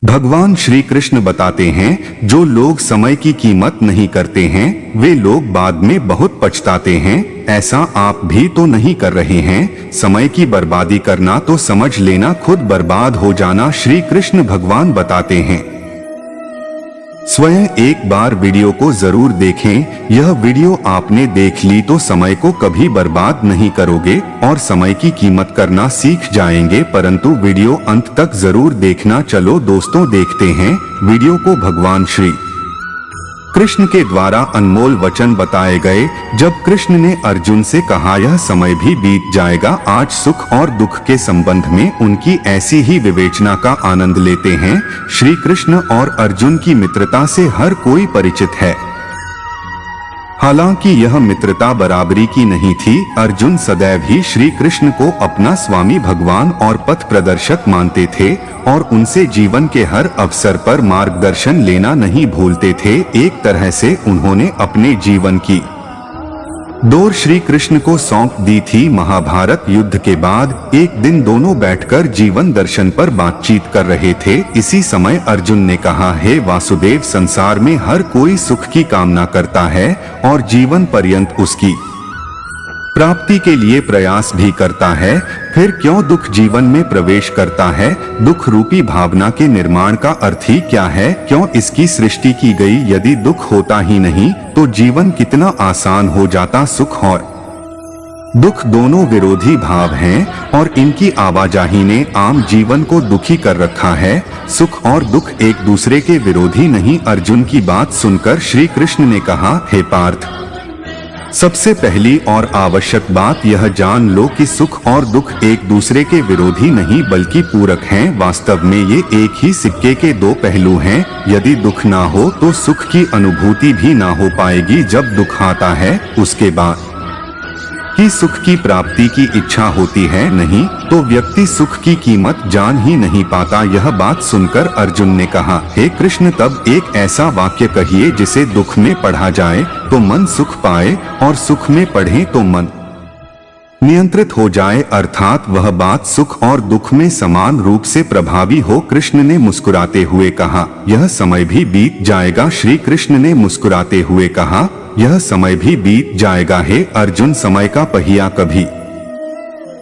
भगवान श्री कृष्ण बताते हैं, जो लोग समय की कीमत नहीं करते हैं वे लोग बाद में बहुत पछताते हैं। ऐसा आप भी तो नहीं कर रहे हैं। समय की बर्बादी करना तो समझ लेना खुद बर्बाद हो जाना, श्री कृष्ण भगवान बताते हैं। स्वयं एक बार वीडियो को जरूर देखें। यह वीडियो आपने देख ली तो समय को कभी बर्बाद नहीं करोगे और समय की कीमत करना सीख जाएंगे, परंतु वीडियो अंत तक जरूर देखना। चलो दोस्तों देखते हैं वीडियो को। भगवान श्री कृष्ण के द्वारा अनमोल वचन बताए गए। जब कृष्ण ने अर्जुन से कहा यह समय भी बीत जाएगा, आज सुख और दुख के संबंध में उनकी ऐसी ही विवेचना का आनंद लेते हैं। श्री कृष्ण और अर्जुन की मित्रता से हर कोई परिचित है। हालांकि यह मित्रता बराबरी की नहीं थी। अर्जुन सदैव ही श्री कृष्ण को अपना स्वामी भगवान और पथ प्रदर्शक मानते थे और उनसे जीवन के हर अवसर पर मार्गदर्शन लेना नहीं भूलते थे। एक तरह से उन्होंने अपने जीवन की डोर श्री कृष्ण को सौंप दी थी। महाभारत युद्ध के बाद एक दिन दोनों बैठकर जीवन दर्शन पर बातचीत कर रहे थे। इसी समय अर्जुन ने कहा, हे वासुदेव, संसार में हर कोई सुख की कामना करता है और जीवन पर्यंत उसकी प्राप्ति के लिए प्रयास भी करता है, फिर क्यों दुख जीवन में प्रवेश करता है? दुख रूपी भावना के निर्माण का अर्थ ही क्या है? क्यों इसकी सृष्टि की गई? यदि दुख होता ही नहीं तो जीवन कितना आसान हो जाता। सुख और दुख दोनों विरोधी भाव हैं और इनकी आवाजाही ने आम जीवन को दुखी कर रखा है। सुख और दुख एक दूसरे के विरोधी नहीं। अर्जुन की बात सुनकर श्री कृष्ण ने कहा, हे पार्थ, सबसे पहली और आवश्यक बात यह जान लो कि सुख और दुख एक दूसरे के विरोधी नहीं बल्कि पूरक हैं। वास्तव में ये एक ही सिक्के के दो पहलू हैं। यदि दुख ना हो तो सुख की अनुभूति भी ना हो पाएगी। जब दुख आता है उसके बाद ही सुख की प्राप्ति की इच्छा होती है, नहीं तो व्यक्ति सुख की कीमत जान ही नहीं पाता। यह बात सुनकर अर्जुन ने कहा, हे कृष्ण, तब एक ऐसा वाक्य कहिए जिसे दुख में पढ़ा जाए तो मन सुख पाए और सुख में पढ़े तो मन नियंत्रित हो जाए, अर्थात वह बात सुख और दुख में समान रूप से प्रभावी हो। कृष्ण ने मुस्कुराते हुए कहा, यह समय भी बीत जाएगा। श्री कृष्ण ने मुस्कुराते हुए कहा, यह समय भी बीत जाएगा। हे अर्जुन, समय का पहिया कभी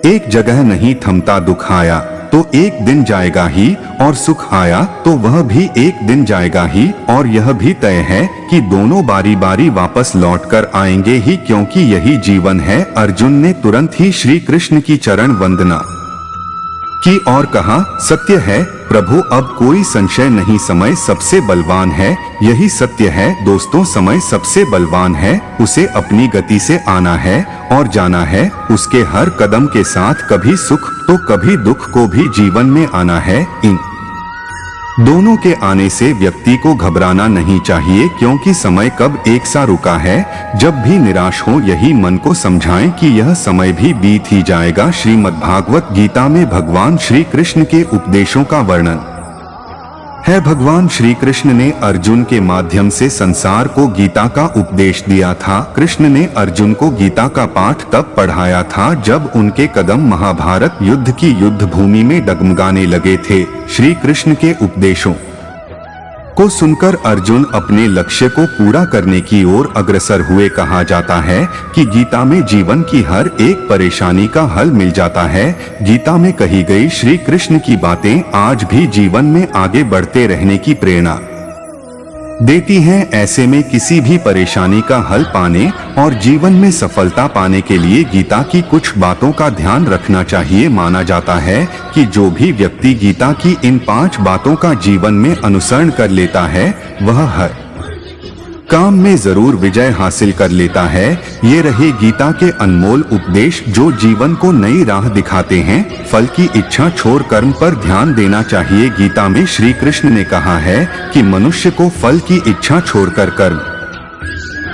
एक जगह नहीं थमता। दुख आया तो एक दिन जाएगा ही और सुख आया तो वह भी एक दिन जाएगा ही, और यह भी तय है कि दोनों बारी बारी वापस लौटकर आएंगे ही, क्योंकि यही जीवन है। अर्जुन ने तुरंत ही श्री कृष्ण की चरण वंदना की और कहा, सत्य है प्रभु, अब कोई संशय नहीं, समय सबसे बलवान है। यही सत्य है दोस्तों, समय सबसे बलवान है। उसे अपनी गति से आना है और जाना है। उसके हर कदम के साथ कभी सुख तो कभी दुख को भी जीवन में आना है। इन दोनों के आने से व्यक्ति को घबराना नहीं चाहिए, क्योंकि समय कब एक सा रुका है। जब भी निराश हो यही मन को समझाएं कि यह समय भी बीत ही जाएगा। श्रीमद्भागवत गीता में भगवान श्री कृष्ण के उपदेशों का वर्णन है। भगवान श्री कृष्ण ने अर्जुन के माध्यम से संसार को गीता का उपदेश दिया था। कृष्ण ने अर्जुन को गीता का पाठ तब पढ़ाया था जब उनके कदम महाभारत युद्ध की युद्ध भूमि में डगमगाने लगे थे। श्री कृष्ण के उपदेशों को सुनकर अर्जुन अपने लक्ष्य को पूरा करने की ओर अग्रसर हुए। कहा जाता है कि गीता में जीवन की हर एक परेशानी का हल मिल जाता है। गीता में कही गई श्री कृष्ण की बातें आज भी जीवन में आगे बढ़ते रहने की प्रेरणा देती हैं। ऐसे में किसी भी परेशानी का हल पाने और जीवन में सफलता पाने के लिए गीता की कुछ बातों का ध्यान रखना चाहिए। माना जाता है कि जो भी व्यक्ति गीता की इन 5 बातों का जीवन में अनुसरण कर लेता है वह हर काम में जरूर विजय हासिल कर लेता है। ये रहे गीता के अनमोल उपदेश जो जीवन को नई राह दिखाते हैं। फल की इच्छा छोड़ कर्म पर ध्यान देना चाहिए। गीता में श्री कृष्ण ने कहा है कि मनुष्य को फल की इच्छा छोड़कर कर्म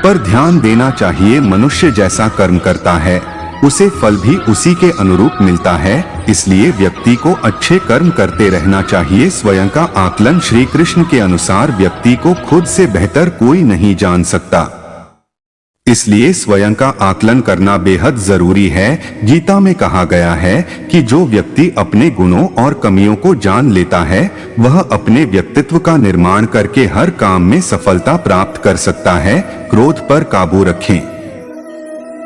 पर ध्यान देना चाहिए। मनुष्य जैसा कर्म करता है उसे फल भी उसी के अनुरूप मिलता है, इसलिए व्यक्ति को अच्छे कर्म करते रहना चाहिए। स्वयं का आकलन श्री कृष्ण के अनुसार व्यक्ति को खुद से बेहतर कोई नहीं जान सकता। इसलिए स्वयं का आकलन करना बेहद जरूरी है। गीता में कहा गया है कि जो व्यक्ति अपने गुणों और कमियों को जान लेता है वह अपने व्यक्तित्व का निर्माण करके हर काम में सफलता प्राप्त कर सकता है। क्रोध पर काबू रखें।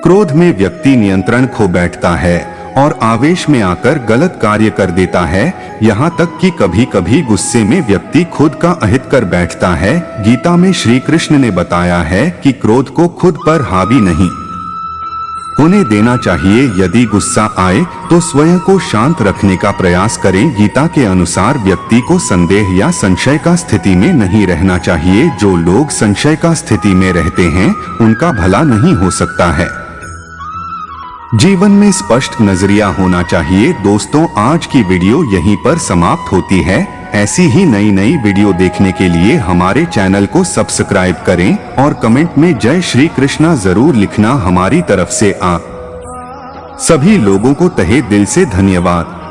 क्रोध में व्यक्ति नियंत्रण खो बैठता है और आवेश में आकर गलत कार्य कर देता है। यहाँ तक कि कभी कभी गुस्से में व्यक्ति खुद का अहित कर बैठता है। गीता में श्री कृष्ण ने बताया है कि क्रोध को खुद पर हावी नहीं होने देना चाहिए। यदि गुस्सा आए तो स्वयं को शांत रखने का प्रयास करें। गीता के अनुसार व्यक्ति को संदेह या संशय का स्थिति में नहीं रहना चाहिए। जो लोग संशय का स्थिति में रहते हैं उनका भला नहीं हो सकता है। जीवन में स्पष्ट नजरिया होना चाहिए। दोस्तों, आज की वीडियो यहीं पर समाप्त होती है। ऐसी ही नई नई वीडियो देखने के लिए हमारे चैनल को सब्सक्राइब करें और कमेंट में जय श्री कृष्णा जरूर लिखना। हमारी तरफ से आप सभी लोगों को तहे दिल से धन्यवाद।